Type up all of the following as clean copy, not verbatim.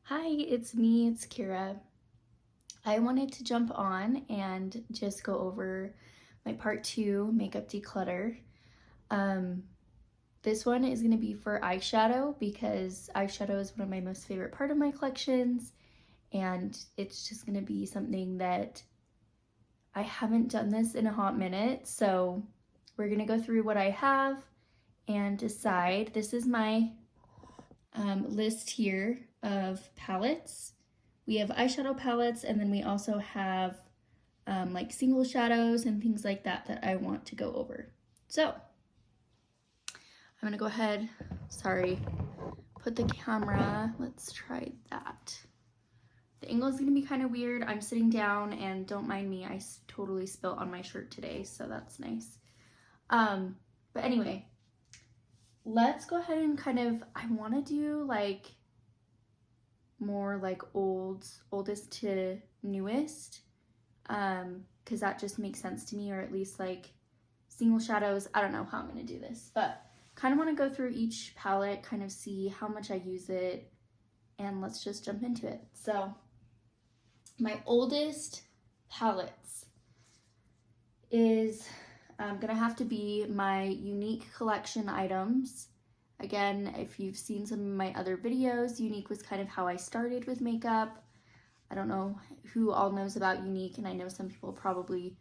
Hi, it's me, it's Kira. I wanted to jump on and just go over my part two makeup declutter. Um, this one is going to be for eyeshadow because eyeshadow is one of my most favorite part of my collections, and it's just going to be something that I haven't done this in a hot minute. So we're going to go through what I have and decide. This is my list here of palettes. We have eyeshadow palettes, and then we also have like single shadows and things like that I want to go over. So I'm gonna go ahead, put the camera, let's try that. The angle is gonna be kind of weird. I'm sitting down, and don't mind me, I totally spilt on my shirt today, so that's nice. But anyway, let's go ahead and I wanna do like more like oldest to newest, because that just makes sense to me, or at least like single shadows. I don't know how I'm gonna do this, but kind of want to go through each palette, kind of see how much I use it, and let's just jump into it. So my oldest palettes is gonna have to be my unique collection items. Again, if you've seen some of my other videos, unique was kind of how I started with makeup. I don't know who all knows about unique, and I know some people probably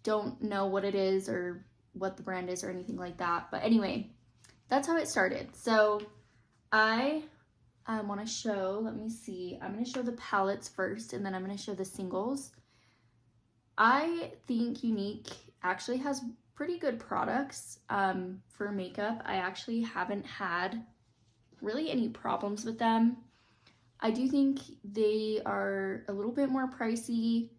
don't know what it is or what the brand is or anything like that. But anyway, that's how it started. So I want to show, let me see, I'm going to show the palettes first, and then I'm going to show the singles. I think Unique actually has pretty good products for makeup. I actually haven't had really any problems with them. I do think they are a little bit more pricey.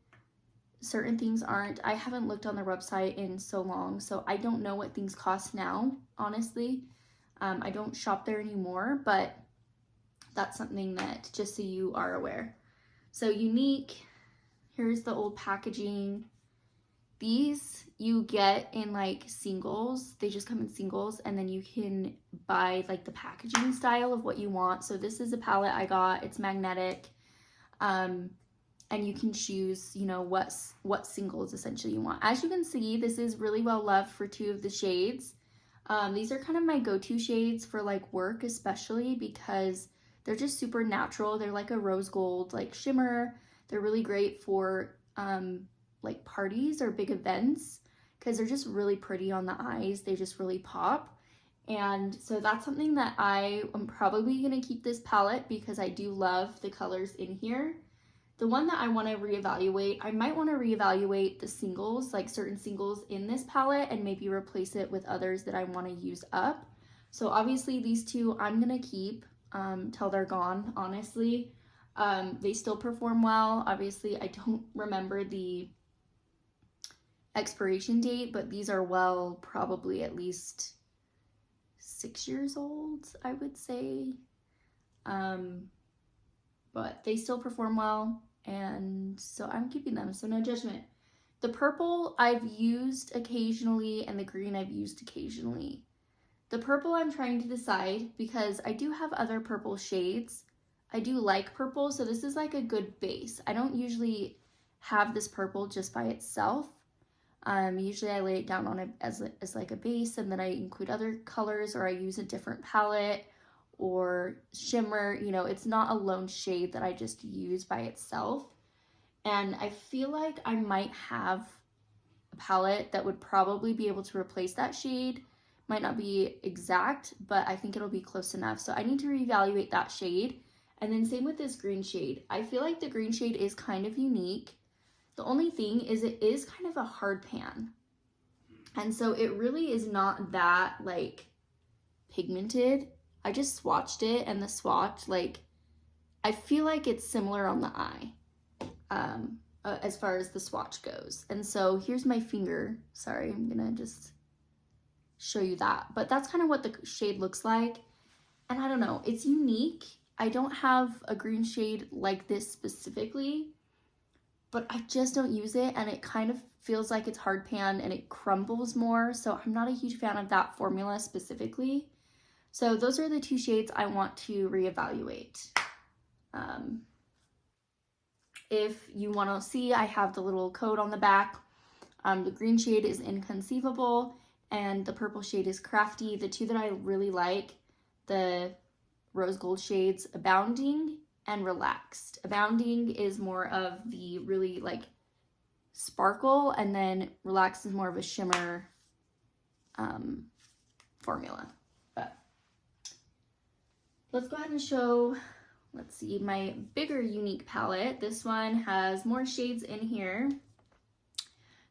Certain things aren't. I haven't looked on their website in so long, so I don't know what things cost now, honestly. I don't shop there anymore, but that's something that, just so you are aware. So Unique, here's the old packaging. These you get in like singles. They just come in singles, and then you can buy like the packaging style of what you want. So this is a palette I got. It's magnetic. And you can choose, you know, what singles essentially you want. As you can see, this is really well loved for two of the shades. These are kind of my go-to shades for like work, especially because they're just super natural. They're like a rose gold like shimmer. They're really great for like parties or big events because they're just really pretty on the eyes. They just really pop. And so that's something that I am probably going to keep this palette because I do love the colors in here. The one that I want to reevaluate, I might want to reevaluate the singles, like certain singles in this palette, and maybe replace it with others that I want to use up. So obviously these two I'm going to keep till they're gone, honestly. They still perform well. Obviously, I don't remember the expiration date, but these are well probably at least 6 years old, I would say. But they still perform well, and so I'm keeping them, so no judgment. The purple I've used occasionally, and the green I've used occasionally. The purple I'm trying to decide because I do have other purple shades. I do like purple, so this is like a good base. I don't usually have this purple just by itself. Usually I lay it down on it as like a base, and then I include other colors, or I use a different palette or shimmer. You know, it's not a lone shade that I just use by itself. And I feel like I might have a palette that would probably be able to replace that shade. Might not be exact, but I think it'll be close enough. So I need to reevaluate that shade. And then same with this green shade. I feel like the green shade is kind of unique. The only thing is it is kind of a hard pan. And so it really is not that like pigmented. I just swatched it, and the swatch, like, I feel like it's similar on the eye as far as the swatch goes. And so here's my finger. Sorry, I'm gonna just show you that. But that's kind of what the shade looks like. And I don't know, it's unique. I don't have a green shade like this specifically, but I just don't use it, and it kind of feels like it's hard pan and it crumbles more. So I'm not a huge fan of that formula specifically. So those are the two shades I want to reevaluate. If you want to see, I have the little code on the back. The green shade is Inconceivable, and the purple shade is Crafty. The two that I really like, the rose gold shades, Abounding and Relaxed. Abounding is more of the really like sparkle, and then Relaxed is more of a shimmer formula. But let's go ahead and show, let's see, my bigger Unique palette. This one has more shades in here.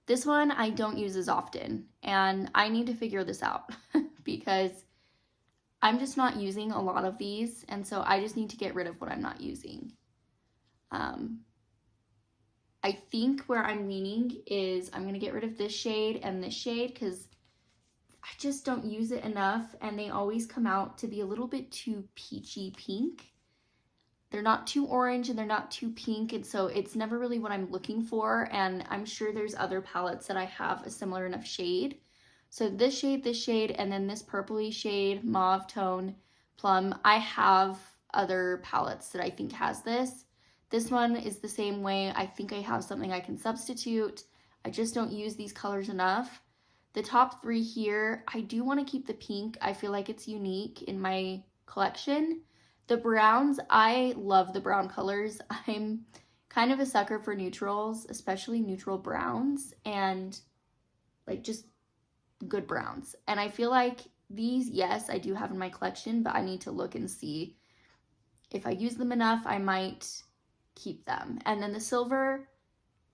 This one I don't use as often, and I need to figure this out because I'm just not using a lot of these, and so I just need to get rid of what I'm not using. I think where I'm leaning is I'm going to get rid of this shade and this shade because I just don't use it enough, and they always come out to be a little bit too peachy pink. They're not too orange and they're not too pink, and so it's never really what I'm looking for, and I'm sure there's other palettes that I have a similar enough shade. So this shade, and then this purpley shade, mauve tone, plum. I have other palettes that I think has this. This one is the same way. I think I have something I can substitute. I just don't use these colors enough. The top three here, I do want to keep the pink. I feel like it's unique in my collection. The browns, I love the brown colors. I'm kind of a sucker for neutrals, especially neutral browns, and like just good browns. And I feel like these, yes, I do have in my collection, but I need to look and see if I use them enough. I might keep them. And then the silver,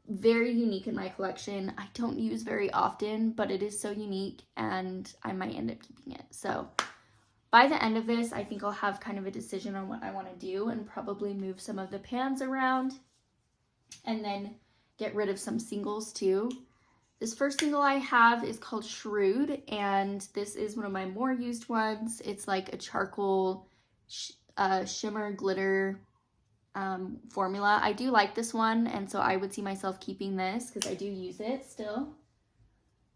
very unique in my collection. I don't use very often, but it is so unique, and I might end up keeping it. So by the end of this, I think I'll have kind of a decision on what I want to do, and probably move some of the pans around and then get rid of some singles too. This first single I have is called Shrewd, and this is one of my more used ones. It's like a charcoal shimmer glitter formula. I do like this one, and so I would see myself keeping this because I do use it still.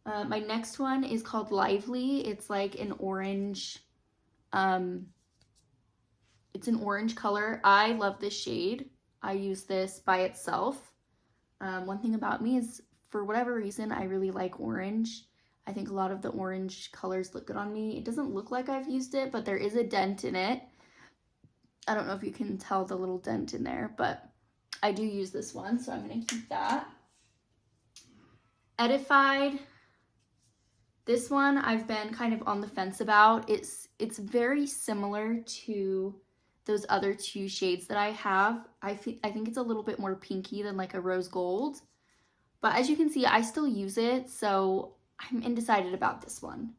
My next one is called Lively. It's like an orange, it's an orange color. I love this shade. I use this by itself. One thing about me is, for whatever reason, I really like orange. I think a lot of the orange colors look good on me. It doesn't look like I've used it, but there is a dent in it. I don't know if you can tell the little dent in there, but I do use this one, so I'm going to keep that. Edified. This one I've been kind of on the fence about. It's very similar to those other two shades that I have. I think it's a little bit more pinky than like a rose gold. But as you can see, I still use it, so I'm undecided about this one.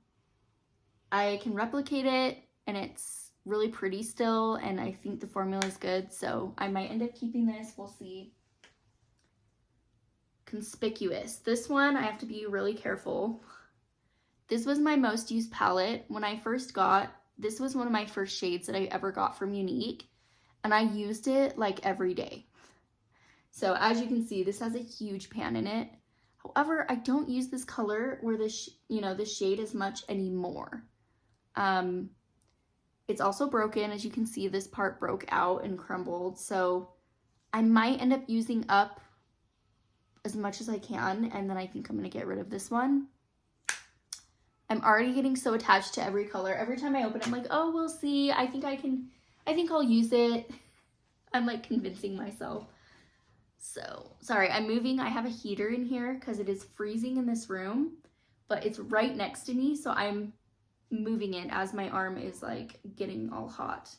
I can replicate it, and it's really pretty still, and I think the formula is good, so I might end up keeping this. We'll see. Conspicuous. This one, I have to be really careful. This was my most used palette. When I first got, this was one of my first shades that I ever got from Unique, and I used it like every day. So as you can see, this has a huge pan in it. However, I don't use this color or this, this shade as much anymore. It's also broken. As you can see, this part broke out and crumbled. So I might end up using up as much as I can, and then I think I'm going to get rid of this one. I'm already getting so attached to every color. Every time I open it, I'm like, oh, we'll see. I think I'll use it. I'm like convincing myself. So, sorry, I'm moving. I have a heater in here because it is freezing in this room, but it's right next to me, so I'm moving it as my arm is like getting all hot.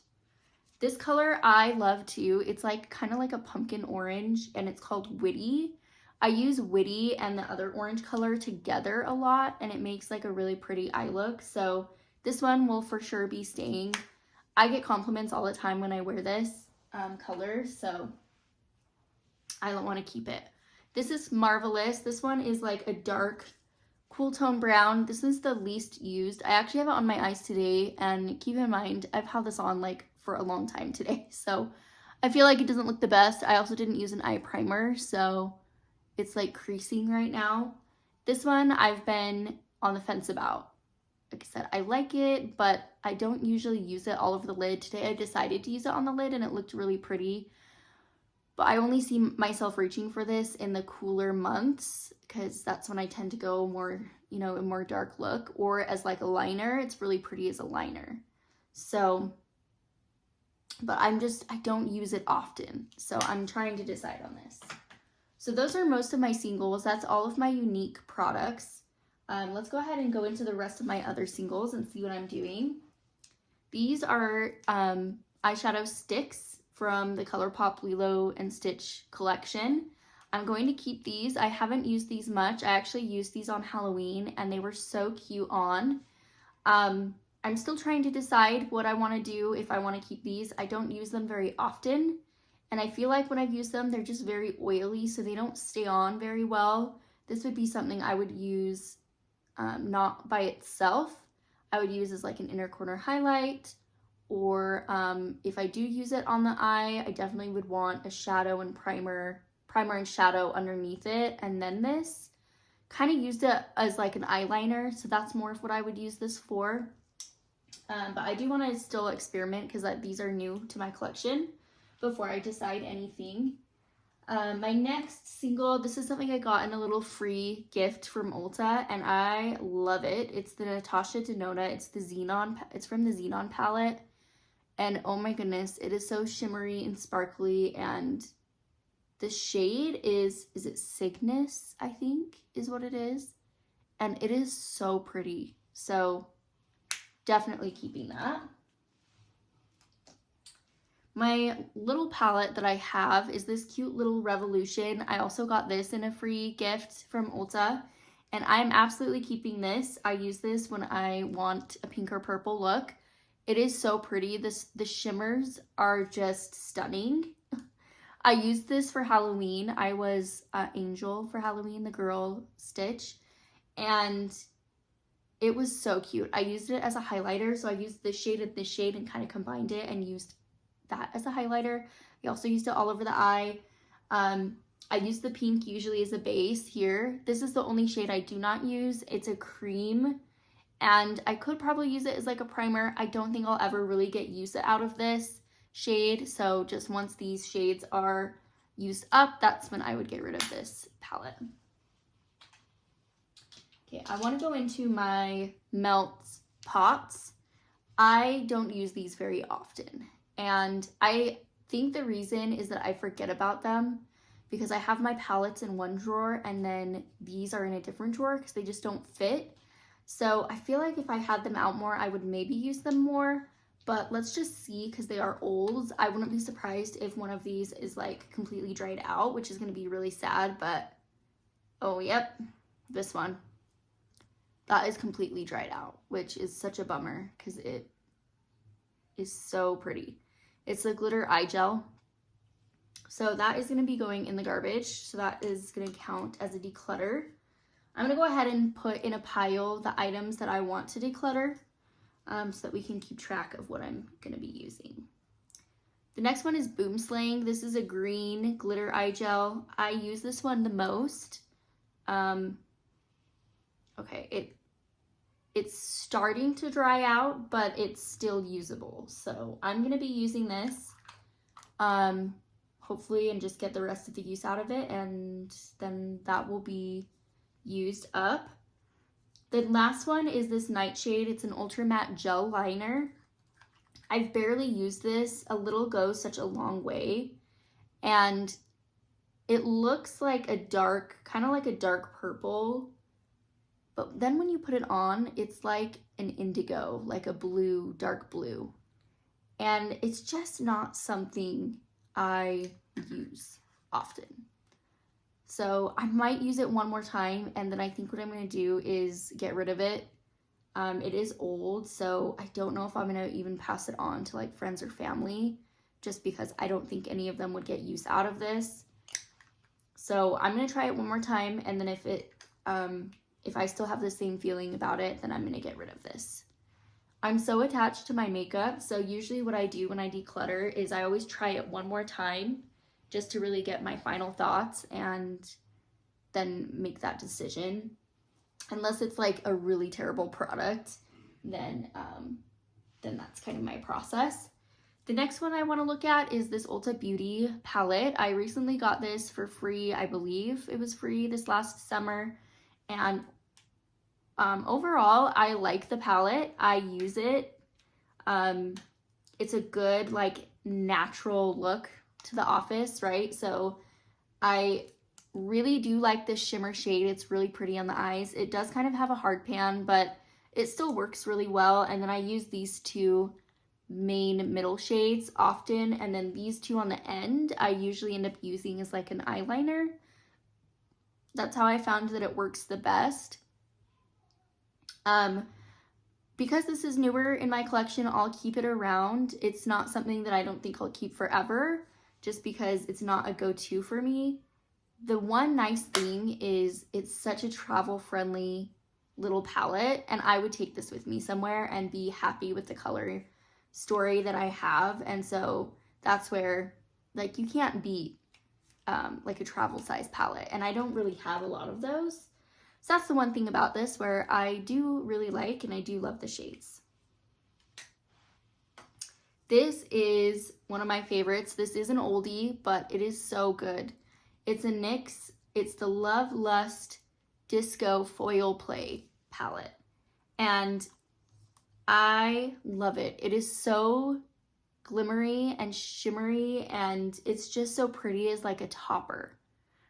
This color I love too. It's like kind of like a pumpkin orange, and it's called Witty. I use Witty and the other orange color together a lot, and it makes like a really pretty eye look. So this one will for sure be staying. I get compliments all the time when I wear this color, so I don't want to keep it. This is Marvelous. This one is like a dark, cool tone brown. This is the least used. I actually have it on my eyes today, and keep in mind, I've had this on like for a long time today, so I feel like it doesn't look the best. I also didn't use an eye primer, so it's like creasing right now. This one I've been on the fence about. like I said, I like it, but I don't usually use it all over the lid. Today I decided to use it on the lid and it looked really pretty. But I only see myself reaching for this in the cooler months because that's when I tend to go more, you know, a more dark look, or as like a liner. It's really pretty as a liner. So, but I don't use it often. So I'm trying to decide on this. So those are most of my singles. That's all of my unique products. Let's go ahead and go into the rest of my other singles and see what I'm doing. These are eyeshadow sticks from the ColourPop Lilo and Stitch collection. I'm going to keep these. I haven't used these much. I actually used these on Halloween and they were so cute on. I'm still trying to decide what I want to do, if I want to keep these. I don't use them very often. And I feel like when I've used them, they're just very oily, so they don't stay on very well. This would be something I would use not by itself. I would use as like an inner corner highlight, or if I do use it on the eye, I definitely would want a shadow and primer and shadow underneath it. And then this kind of used it as like an eyeliner, so that's more of what I would use this for. But I do want to still experiment because these are new to my collection before I decide anything. My next single, this is something I got in a little free gift from Ulta, and I love it. It's the Natasha Denona. It's from the Xenon palette, and oh my goodness, it is so shimmery and sparkly, and the shade is it Cygnus, I think is what it is, and it is so pretty. So definitely keeping that. My little palette that I have is this cute little Revolution. I also got this in a free gift from Ulta, and I'm absolutely keeping this. I use this when I want a pink or purple look. It is so pretty. The shimmers are just stunning. I used this for Halloween. I was Angel for Halloween, the girl Stitch, and it was so cute. I used it as a highlighter, so I used this shade and this shade and kind of combined it and used that as a highlighter. I also used it all over the eye. I use the pink usually as a base here. This is the only shade I do not use. It's a cream, and I could probably use it as like a primer. I don't think I'll ever really get use out of this shade, so just once these shades are used up, that's when I would get rid of this palette. Okay, I want to go into my melt pots. I don't use these very often, and I think the reason is that I forget about them because I have my palettes in one drawer and then these are in a different drawer because they just don't fit. So I feel like if I had them out more, I would maybe use them more, but let's just see because they are old. I wouldn't be surprised if one of these is like completely dried out, which is going to be really sad, but oh, yep, this one. That is completely dried out, which is such a bummer because it is so pretty. It's a glitter eye gel. So that is going to be going in the garbage. So that is going to count as a declutter. I'm going to go ahead and put in a pile the items that I want to declutter so that we can keep track of what I'm going to be using. The next one is Boom Slang. This is a green glitter eye gel. I use this one the most. Okay, it's starting to dry out, but it's still usable. So I'm going to be using this. Hopefully, and just get the rest of the use out of it, and then that will be used up. The last one is this Nightshade. It's an ultra matte gel liner. I've barely used this. A little goes such a long way, and it looks like a dark, kind of like a dark purple, but then when you put it on, it's like an indigo, like a blue, dark blue, and it's just not something I use often. So I might use it one more time, and then I think what I'm going to do is get rid of it. It is old, so I don't know if I'm going to even pass it on to like friends or family, just because I don't think any of them would get use out of this. So I'm going to try it one more time, and then if I still have the same feeling about it, then I'm going to get rid of this. I'm so attached to my makeup, so usually what I do when I declutter is I always try it one more time just to really get my final thoughts and then make that decision. Unless it's like a really terrible product, then that's kind of my process. The next one I want to look at is this Ulta Beauty palette. I recently got this for free. I believe it was free this last summer. And overall, I like the palette. I use it. It's a good, like, natural look to the office, right? So I really do like this shimmer shade. It's really pretty on the eyes. It does kind of have a hard pan, but it still works really well. And then I use these two main middle shades often, and then these two on the end I usually end up using as like an eyeliner. That's how I found that it works the best. Because this is newer in my collection, I'll keep it around. It's not something that I don't think I'll keep forever, just because it's not a go-to for me. The one nice thing is it's such a travel-friendly little palette, and I would take this with me somewhere and be happy with the color story that I have. And so that's where, like, you can't beat like a travel size palette, and I don't really have a lot of those. So that's the one thing about this where I do really like, and I do love the shades. This is one of my favorites. This is an oldie, but it is so good. It's a NYX. It's the Love Lust Disco Foil Play palette, and I love it. It is so glimmery and shimmery, and it's just so pretty as like a topper.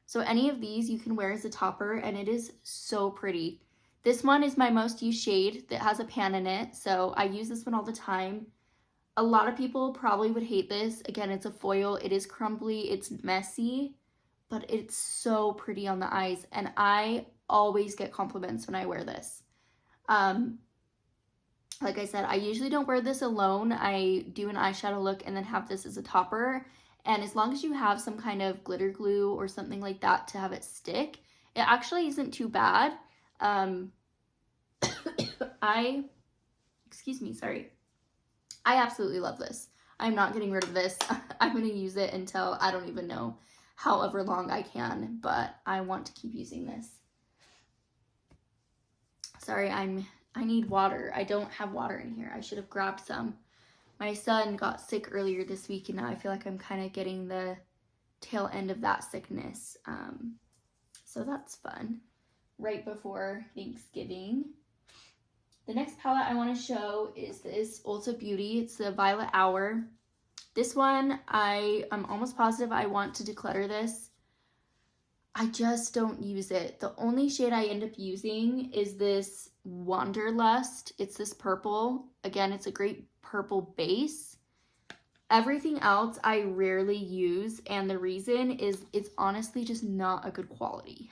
So any of these you can wear as a topper, and it is so pretty. This one is my most used shade that has a pan in it, so I use this one all the time. A lot of people probably would hate this. Again, it's a foil. It is crumbly. It's messy, but it's so pretty on the eyes, and I always get compliments when I wear this. Like I said, I usually don't wear this alone. I do an eyeshadow look and then have this as a topper. And as long as you have some kind of glitter glue or something like that to have it stick, it actually isn't too bad. Excuse me, sorry. I absolutely love this. I'm not getting rid of this. I'm going to use it until I don't even know however long I can, but I want to keep using this. Sorry, I need water. I don't have water in here. I should have grabbed some. My son got sick earlier this week, and now I feel like I'm kind of getting the tail end of that sickness. So that's fun. Right before Thanksgiving. The next palette I want to show is this Ulta Beauty. It's the Violet Hour. This one, I'm almost positive I want to declutter this. I just don't use it. The only shade I end up using is this Wanderlust. It's this purple. Again, it's a great purple base. Everything else I rarely use, and the reason is it's honestly just not a good quality.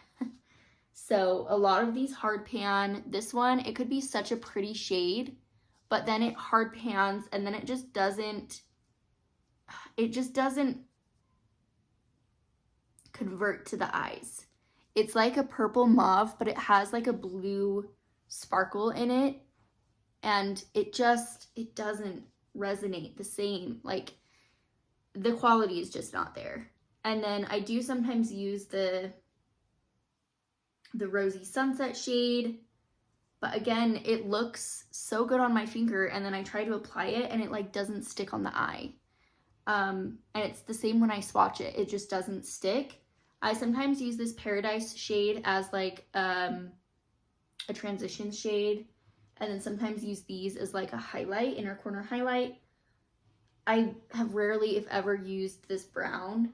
So a lot of these hard pan, this one, it could be such a pretty shade, but then it hard pans, and then it just doesn't convert to the eyes. It's like a purple mauve, but it has like a blue sparkle in it, and it doesn't resonate the same. Like, the quality is just not there. And then I do sometimes use the Rosy Sunset shade, but again, it looks so good on my finger, and then I try to apply it and it like doesn't stick on the eye. And it's the same when I swatch it. It just doesn't stick. I sometimes use this Paradise shade as like a transition shade, and then sometimes use these as like a highlight, inner corner highlight. I have rarely, if ever, used this brown.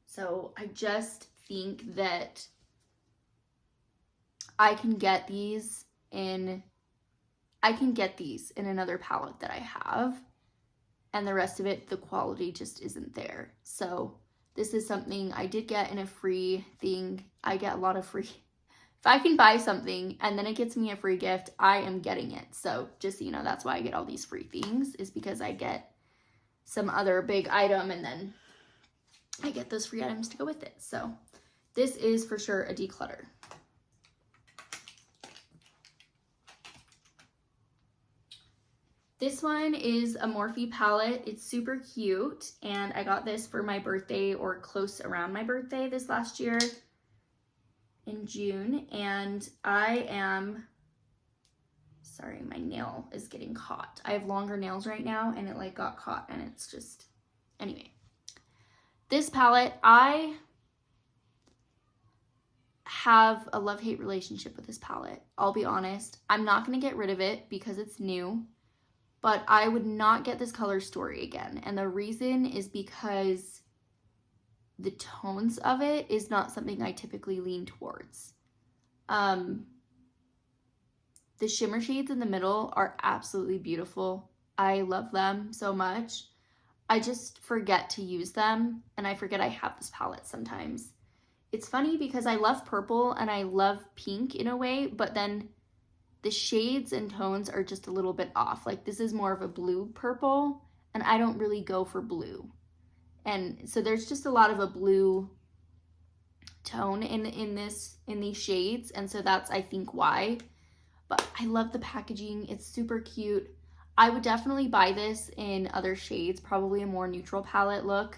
So I just think that I can get these in another palette that I have, and the rest of it, the quality just isn't there. So this is something I did get in a free thing. I get a lot of free. If I can buy something and then it gets me a free gift, I am getting it. So just so you know, that's why I get all these free things, is because I get some other big item and then I get those free items to go with it. So this is for sure a declutter. This one is a Morphe palette. It's super cute, and I got this for my birthday, or close around my birthday this last year in June, and I am Sorry, my nail is getting caught. I have longer nails right now and it like got caught and it's just, anyway. This palette, I have a love-hate relationship with this palette. I'll be honest. I'm not going to get rid of it because it's new, but I would not get this color story again. And the reason is because the tones of it is not something I typically lean towards. The shimmer shades in the middle are absolutely beautiful. I love them so much. I just forget to use them, and I forget I have this palette sometimes. It's funny because I love purple and I love pink in a way, but then the shades and tones are just a little bit off. Like this is more of a blue purple, and I don't really go for blue. And so there's just a lot of a blue tone in these shades, and so that's I think why. But I love the packaging. It's super cute. I would definitely buy this in other shades, probably a more neutral palette look.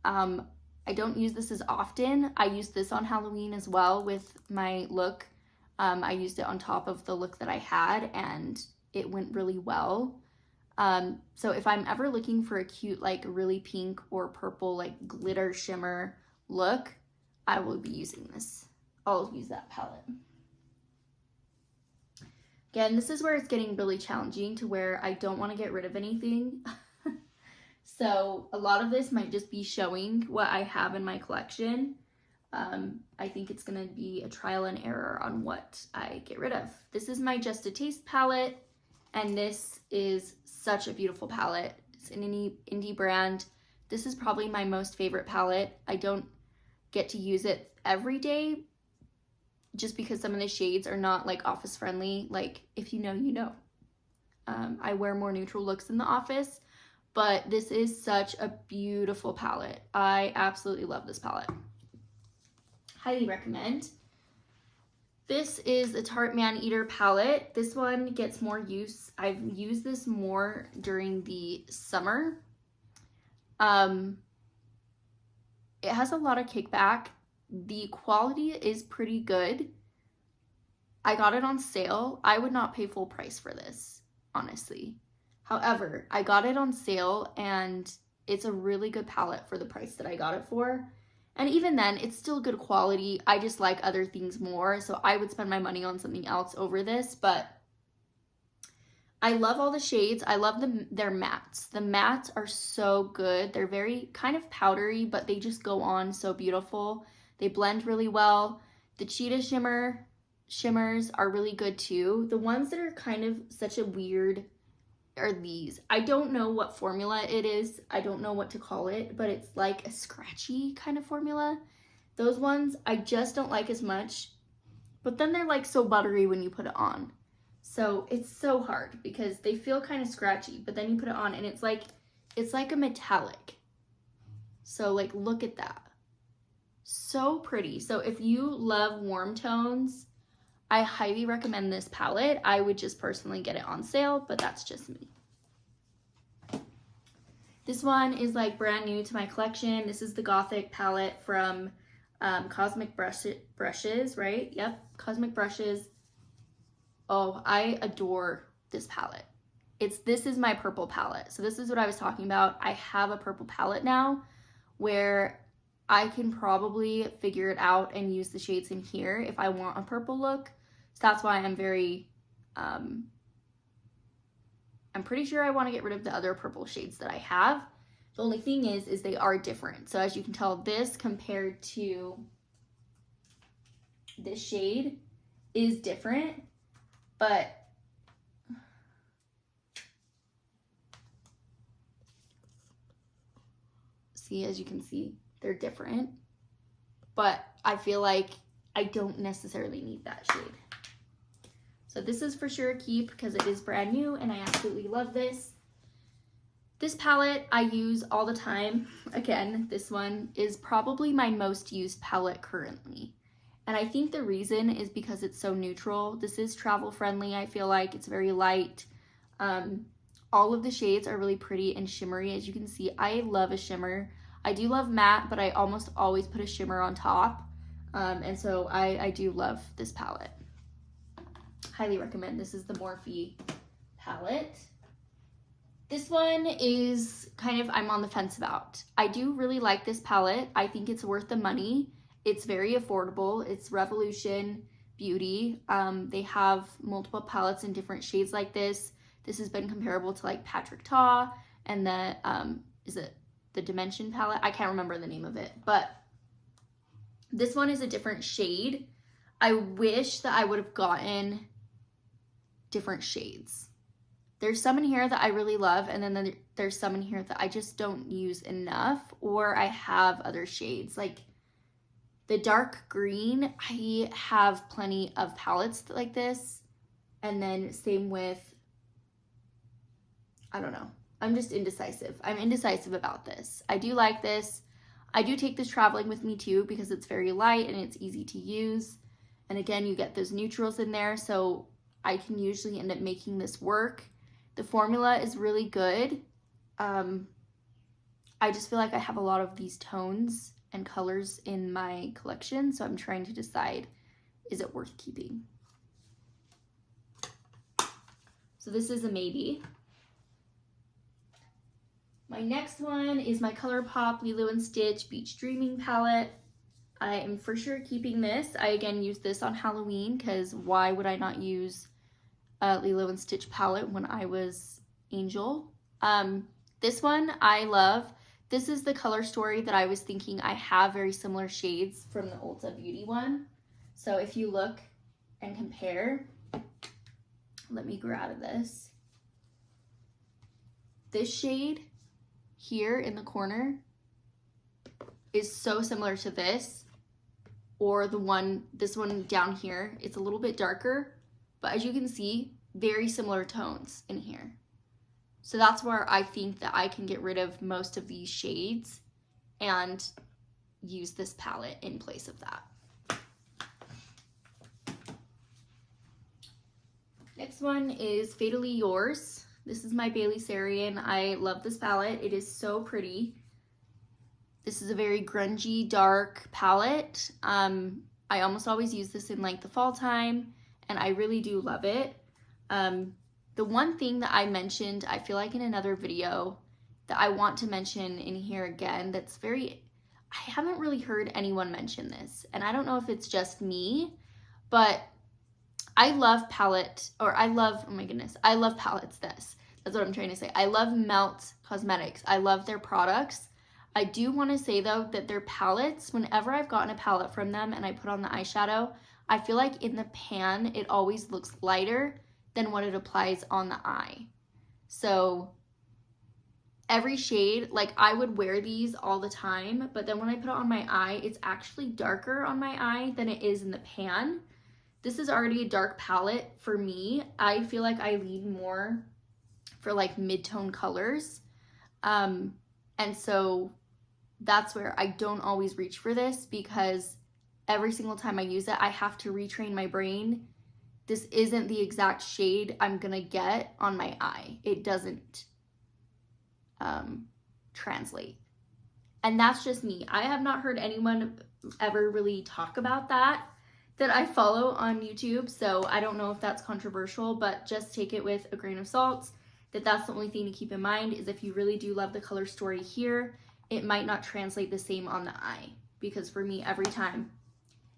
I don't use this as often. I used this on Halloween as well with my look. I used it on top of the look that I had and it went really well. So if I'm ever looking for a cute, like really pink or purple, like glitter shimmer look, I will be using this. I'll use that palette. Again, this is where it's getting really challenging to where I don't want to get rid of anything. So a lot of this might just be showing what I have in my collection. I think it's going to be a trial and error on what I get rid of. This is my Just a Taste palette, and this is such a beautiful palette. It's an indie brand. This is probably my most favorite palette. I don't get to use it every day just because some of the shades are not like office friendly. Like if you know, you know. I wear more neutral looks in the office, but this is such a beautiful palette. I absolutely love this palette. Highly recommend. This is the Tarte Maneater palette. This one gets more use. I've used this more during the summer. It has a lot of kickback. The quality is pretty good. I got it on sale. I would not pay full price for this, honestly. However, I got it on sale and it's a really good palette for the price that I got it for. And even then, it's still good quality. I just like other things more, so I would spend my money on something else over this, but I love all the shades. I love their mattes. The mattes are so good. They're very kind of powdery, but they just go on so beautiful. They blend really well. The Cheetah shimmers are really good too. The ones that are kind of such a weird are these. I don't know what formula it is. I don't know what to call it, but it's like a scratchy kind of formula. Those ones I just don't like as much, but then they're like so buttery when you put it on. So it's so hard because they feel kind of scratchy, but then you put it on and it's like a metallic. So like, look at that. So pretty. So if you love warm tones, I highly recommend this palette. I would just personally get it on sale, but that's just me. This one is like brand new to my collection. This is the Gothic palette from Cosmic Brushes, right? Yep, Cosmic Brushes. Oh, I adore this palette. This is my purple palette. So this is what I was talking about. I have a purple palette now where I can probably figure it out and use the shades in here if I want a purple look. So that's why I'm I'm pretty sure I want to get rid of the other purple shades that I have. The only thing is they are different. So as you can tell, this compared to this shade is different, but see, as you can see, they're different, but I feel like I don't necessarily need that shade. So this is for sure a keep because it is brand new and I absolutely love this. This palette I use all the time. Again, this one is probably my most used palette currently. And I think the reason is because it's so neutral. This is travel friendly. I feel like it's very light. All of the shades are really pretty and shimmery. As you can see, I love a shimmer. I do love matte, but I almost always put a shimmer on top. And so I do love this palette. Highly recommend. This is the Morphe palette. This one is kind of, I'm on the fence about. I do really like this palette. I think it's worth the money. It's very affordable. It's Revolution Beauty. They have multiple palettes in different shades like this. This has been comparable to like Patrick Ta and the, is it the Dimension palette? I can't remember the name of it, but this one is a different shade. I wish that I would have gotten different shades. There's some in here that I really love, and then there's some in here that I just don't use enough, or I have other shades. Like the dark green, I have plenty of palettes like this, and then same with, I don't know. I'm just indecisive. I'm indecisive about this. I do like this. I do take this traveling with me too because it's very light and it's easy to use. And again, you get those neutrals in there, so I can usually end up making this work. The formula is really good. I just feel like I have a lot of these tones and colors in my collection, so I'm trying to decide, is it worth keeping? So this is a maybe. My next one is my ColourPop Lilo & Stitch Beach Dreaming palette. I am for sure keeping this. I again used this on Halloween because why would I not use a Lilo & Stitch palette when I was Angel? This one I love. This is the color story that I was thinking. I have very similar shades from the Ulta Beauty one. So if you look and compare, let me grab this. This shade here in the corner is so similar to this, or this one down here. It's a little bit darker, but as you can see, very similar tones in here. So that's where I think that I can get rid of most of these shades and use this palette in place of that. Next one is Fatally Yours. This is my Bailey Sarian. I love this palette. It is so pretty. This is a very grungy, dark palette. I almost always use this in like the fall time, and I really do love it. The one thing that I mentioned, I feel like in another video, that I want to mention in here again, that's very, I haven't really heard anyone mention this, and I don't know if it's just me, but I love palette, or I love, oh my goodness, I love palettes this. That's what I'm trying to say. I love Melt Cosmetics. I love their products. I do want to say though that their palettes, whenever I've gotten a palette from them and I put on the eyeshadow, I feel like in the pan, it always looks lighter than what it applies on the eye. So every shade, like I would wear these all the time, but then when I put it on my eye, it's actually darker on my eye than it is in the pan. This is already a dark palette for me. I feel like I lean more for like mid-tone colors. And so that's where I don't always reach for this, because every single time I use it, I have to retrain my brain. This isn't the exact shade I'm gonna get on my eye. It doesn't translate. And that's just me. I have not heard anyone ever really talk about that I follow on YouTube, so I don't know if that's controversial, but just take it with a grain of salt. That's the only thing to keep in mind, is if you really do love the color story here, it might not translate the same on the eye, because for me, every time.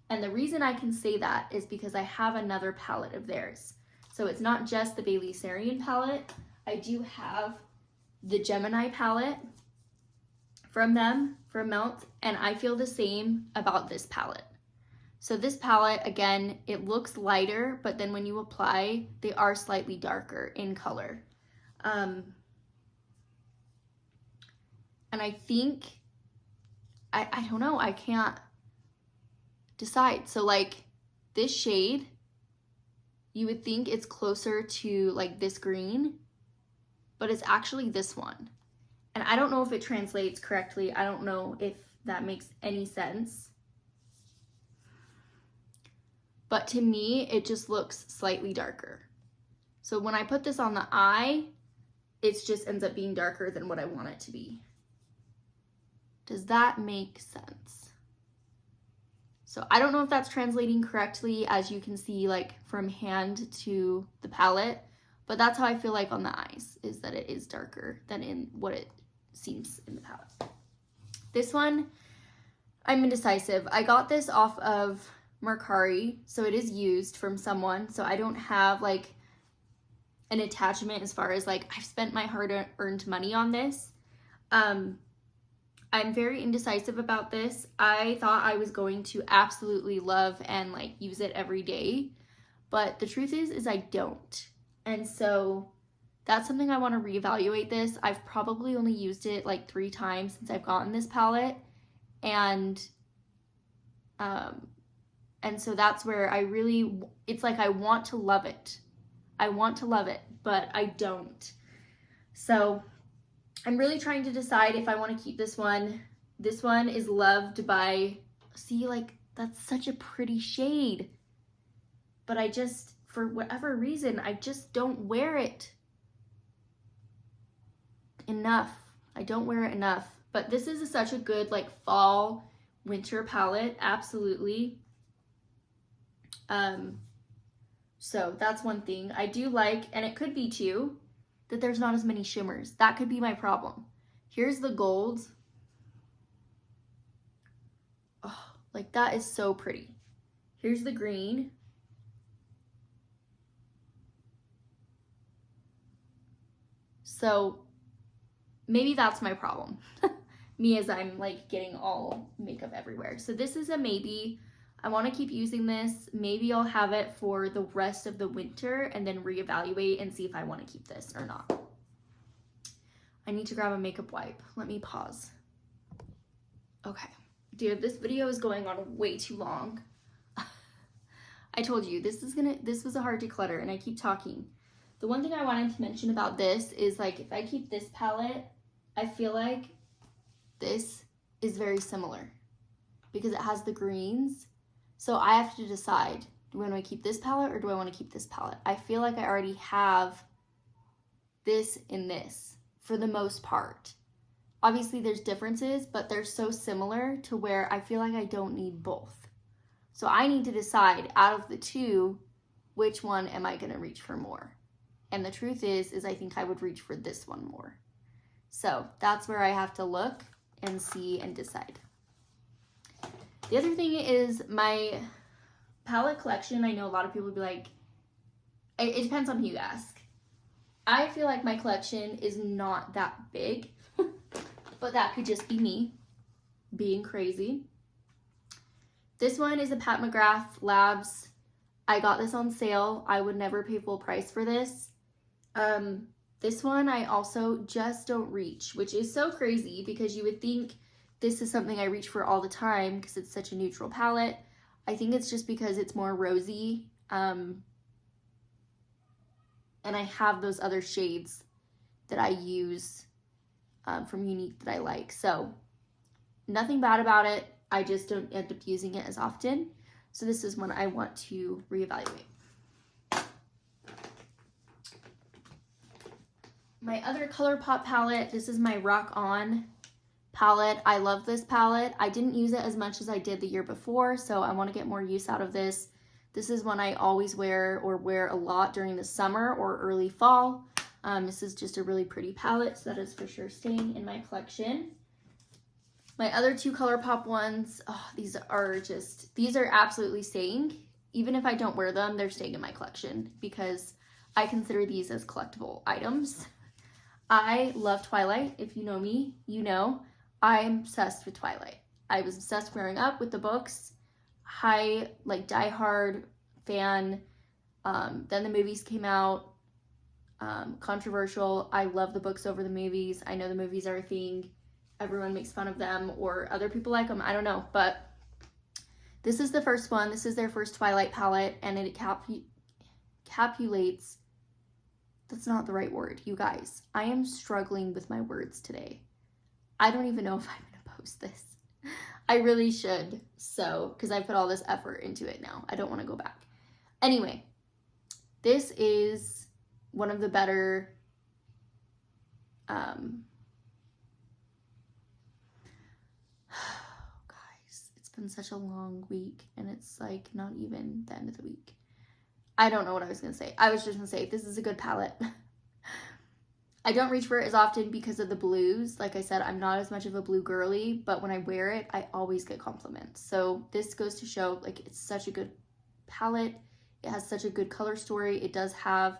And the reason I can say that is because I have another palette of theirs. So it's not just the Bailey Sarian palette. I do have the Gemini palette from them, from Melt, and I feel the same about this palette. So this palette, again, it looks lighter, but then when you apply, they are slightly darker in color. And I think, I don't know, I can't decide. So like this shade, you would think it's closer to like this green, but it's actually this one. And I don't know if it translates correctly. I don't know if that makes any sense. But to me, it just looks slightly darker. So when I put this on the eye, it just ends up being darker than what I want it to be. Does that make sense? So I don't know if that's translating correctly, as you can see, like from hand to the palette, but that's how I feel like on the eyes, is that it is darker than in what it seems in the palette. This one, I'm indecisive. I got this off of Mercari, so it is used from someone, so I don't have like an attachment as far as like I've spent my hard-earned money on this. I'm very indecisive about this. I thought I was going to absolutely love and like use it every day, but the truth is I don't. And so that's something I want to reevaluate this. I've probably only used it like 3 times since I've gotten this palette, and so that's where it's like I want to love it. I want to love it, but I don't. So I'm really trying to decide if I want to keep this one. This one is loved by, see, like that's such a pretty shade, but I just, for whatever reason, I just don't wear it enough. I don't wear it enough, but this is such a good like fall winter palette, absolutely. So that's one thing I do like, and it could be too that there's not as many shimmers. That could be my problem. Here's the gold. Oh, like that is so pretty. Here's the green. So maybe that's my problem. Me, as I'm like getting all makeup everywhere. So this is a maybe. I want to keep using this. Maybe I'll have it for the rest of the winter and then reevaluate and see if I want to keep this or not. I need to grab a makeup wipe. Let me pause. Okay. Dude, this video is going on way too long. I told you, this was a hard declutter, and I keep talking. The one thing I wanted to mention about this is like if I keep this palette, I feel like this is very similar because it has the greens. So I have to decide, do I want to keep this palette or do I want to keep this palette? I feel like I already have this in this for the most part. Obviously there's differences, but they're so similar to where I feel like I don't need both. So I need to decide out of the two, which one am I going to reach for more? And the truth is I think I would reach for this one more. So that's where I have to look and see and decide. The other thing is my palette collection. I know a lot of people would be like, it depends on who you ask. I feel like my collection is not that big, but that could just be me being crazy. This one is a Pat McGrath Labs. I got this on sale. I would never pay full price for this. This one I also just don't reach, which is so crazy because you would think this is something I reach for all the time because it's such a neutral palette. I think it's just because it's more rosy. And I have those other shades that I use from Unique that I like. So nothing bad about it. I just don't end up using it as often. So this is one I want to reevaluate. My other ColourPop palette, this is my Rock On palette. I love this palette. I didn't use it as much as I did the year before, so I want to get more use out of this. This is one I always wear or wear a lot during the summer or early fall. This is just a really pretty palette, so that is for sure staying in my collection. My other two ColourPop ones, oh, these are absolutely staying. Even if I don't wear them, they're staying in my collection because I consider these as collectible items. I love Twilight. If you know me, you know I'm obsessed with Twilight. I was obsessed growing up with the books. Die-hard fan. Then the movies came out. Controversial. I love the books over the movies. I know the movies are a thing. Everyone makes fun of them, or other people like them. I don't know, but this is the first one. This is their first Twilight palette, and it capulates. That's not the right word, you guys. I am struggling with my words today. I don't even know if I'm gonna post this. I really should, so, because I put all this effort into it now. I don't want to go back. Anyway, this is one of the better guys, it's been such a long week, and it's like not even the end of the week. I don't know what I was gonna say. I was just gonna say this is a good palette. I don't reach for it as often because of the blues. Like I said, I'm not as much of a blue girly, but when I wear it, I always get compliments. So this goes to show, like, it's such a good palette. It has such a good color story. It does have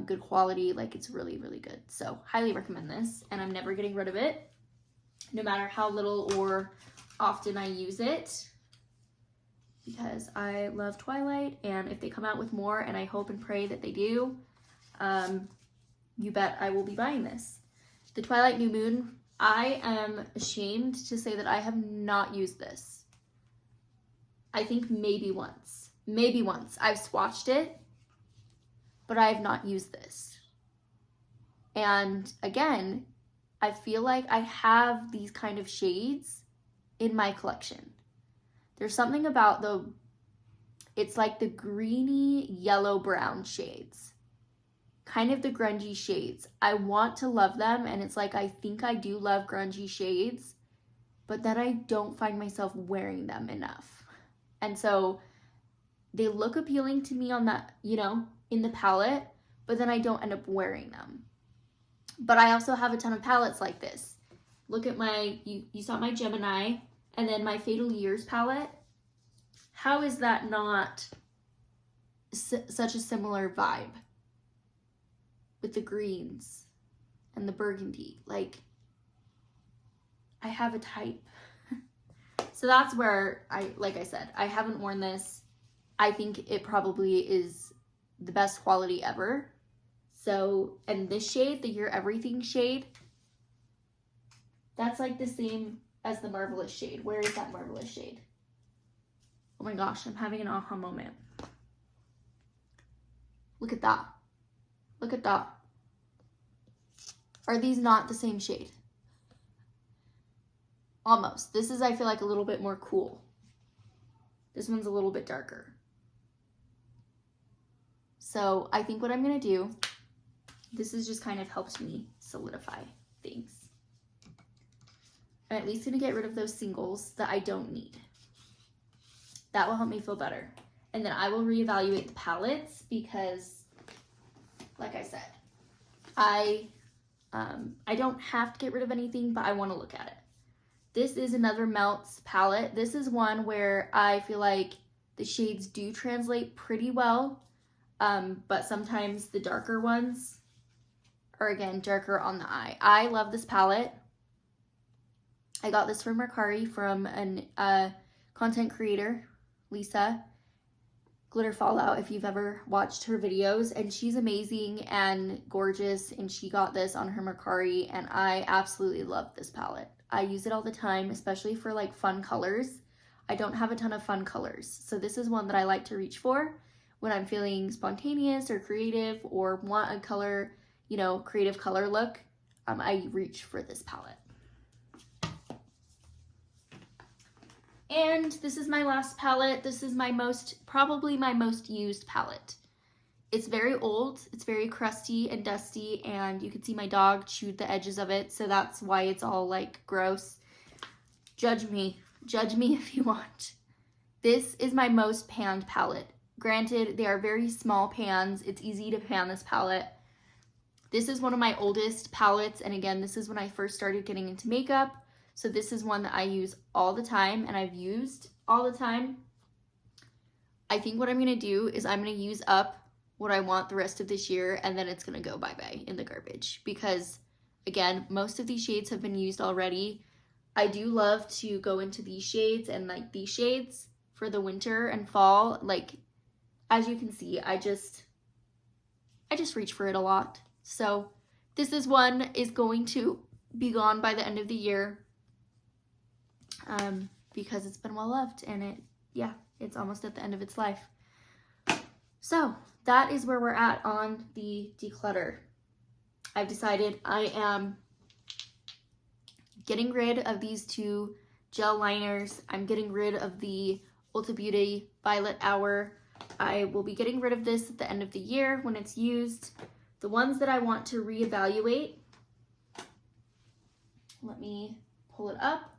good quality. Like, it's really, really good. So highly recommend this, and I'm never getting rid of it, no matter how little or often I use it, because I love Twilight, and if they come out with more, and I hope and pray that they do, you bet I will be buying this. The Twilight New Moon, I am ashamed to say that I have not used this. I think maybe once. Maybe once. I've swatched it, but I have not used this. And again, I feel like I have these kind of shades in my collection. There's something about it's like the greeny yellow brown shades. Kind of the grungy shades. I want to love them, and it's like I think I do love grungy shades, but then I don't find myself wearing them enough. And so they look appealing to me on that, you know, in the palette, but then I don't end up wearing them. But I also have a ton of palettes like this. Look at my, you saw my Gemini, and then my Fatal Years palette. How is that not such a similar vibe? With the greens and the burgundy. Like, I have a type. So that's where like I said, I haven't worn this. I think it probably is the best quality ever. So, and this shade, the Your Everything shade, that's like the same as the Marvelous shade. Where is that Marvelous shade? Oh my gosh, I'm having an aha moment. Look at that. Look at that. Are these not the same shade? Almost. This is, I feel like, a little bit more cool. This one's a little bit darker. So I think what I'm going to do, this has just kind of helped me solidify things. I'm at least going to get rid of those singles that I don't need. That will help me feel better. And then I will reevaluate the palettes because, like I said, I don't have to get rid of anything, but I want to look at it. This is another Melts palette. This is one where I feel like the shades do translate pretty well, but sometimes the darker ones are, again, darker on the eye. I love this palette. I got this from Mercari from a content creator, Lisa, Glitter Fallout, if you've ever watched her videos, and she's amazing and gorgeous, and she got this on her Mercari, and I absolutely love this palette. I use it all the time, especially for like fun colors. I don't have a ton of fun colors, so this is one that I like to reach for when I'm feeling spontaneous or creative or want a color, you know, creative color look. I reach for this palette. And this is my last palette. This is probably my most used palette. It's very old, it's very crusty and dusty, and you can see my dog chewed the edges of it, so that's why it's all like gross. Judge me if you want. This is my most panned palette. Granted, they are very small pans. It's easy to pan this palette. This is one of my oldest palettes, and again, this is when I first started getting into makeup. So this is one that I use all the time, and I've used all the time. I think what I'm going to do is I'm going to use up what I want the rest of this year, and then it's going to go bye-bye in the garbage. Because, again, most of these shades have been used already. I do love to go into these shades and like these shades for the winter and fall. Like, as you can see, I just reach for it a lot. So this is one is going to be gone by the end of the year. Because it's been well loved, and it's almost at the end of its life. So that is where we're at on the declutter. I've decided I am getting rid of these two gel liners. I'm getting rid of the Ulta Beauty Violet Hour. I will be getting rid of this at the end of the year when it's used. The ones that I want to reevaluate, let me pull it up.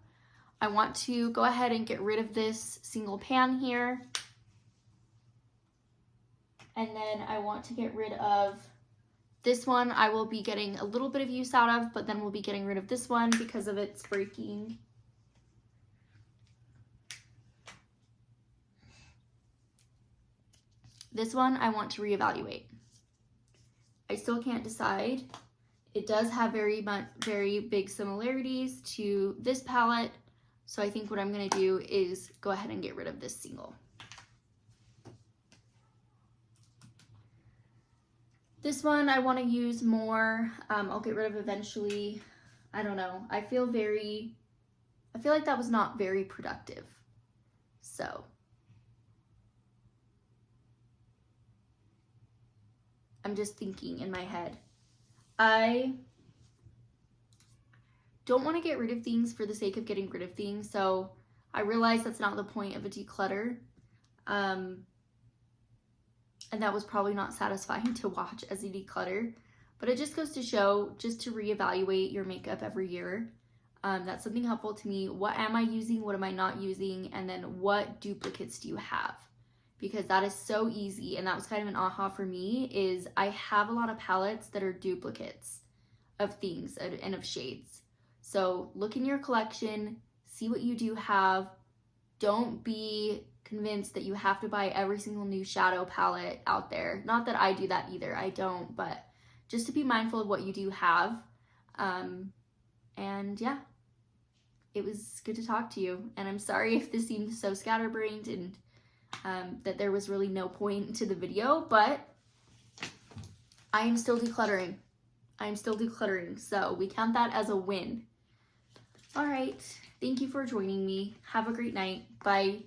I want to go ahead and get rid of this single pan here. And then I want to get rid of this one. I will be getting a little bit of use out of, but then we'll be getting rid of this one because of its breaking. This one I want to reevaluate. I still can't decide. It does have very big similarities to this palette. So I think what I'm gonna do is go ahead and get rid of this single. This one I want to use more. I'll get rid of eventually. I don't know. I feel like that was not very productive. So I'm just thinking in my head. I don't want to get rid of things for the sake of getting rid of things. So I realize that's not the point of a declutter. And that was probably not satisfying to watch as a declutter, but it just goes to show, just to reevaluate your makeup every year. That's something helpful to me. What am I using? What am I not using? And then what duplicates do you have? Because that is so easy. And that was kind of an aha for me, is I have a lot of palettes that are duplicates of things and of shades. So look in your collection, see what you do have. Don't be convinced that you have to buy every single new shadow palette out there. Not that I do that either, I don't, but just to be mindful of what you do have. And yeah, it was good to talk to you. And I'm sorry if this seemed so scatterbrained and that there was really no point to the video, but I am still decluttering. So we count that as a win. All right, thank you for joining me. Have a great night. Bye.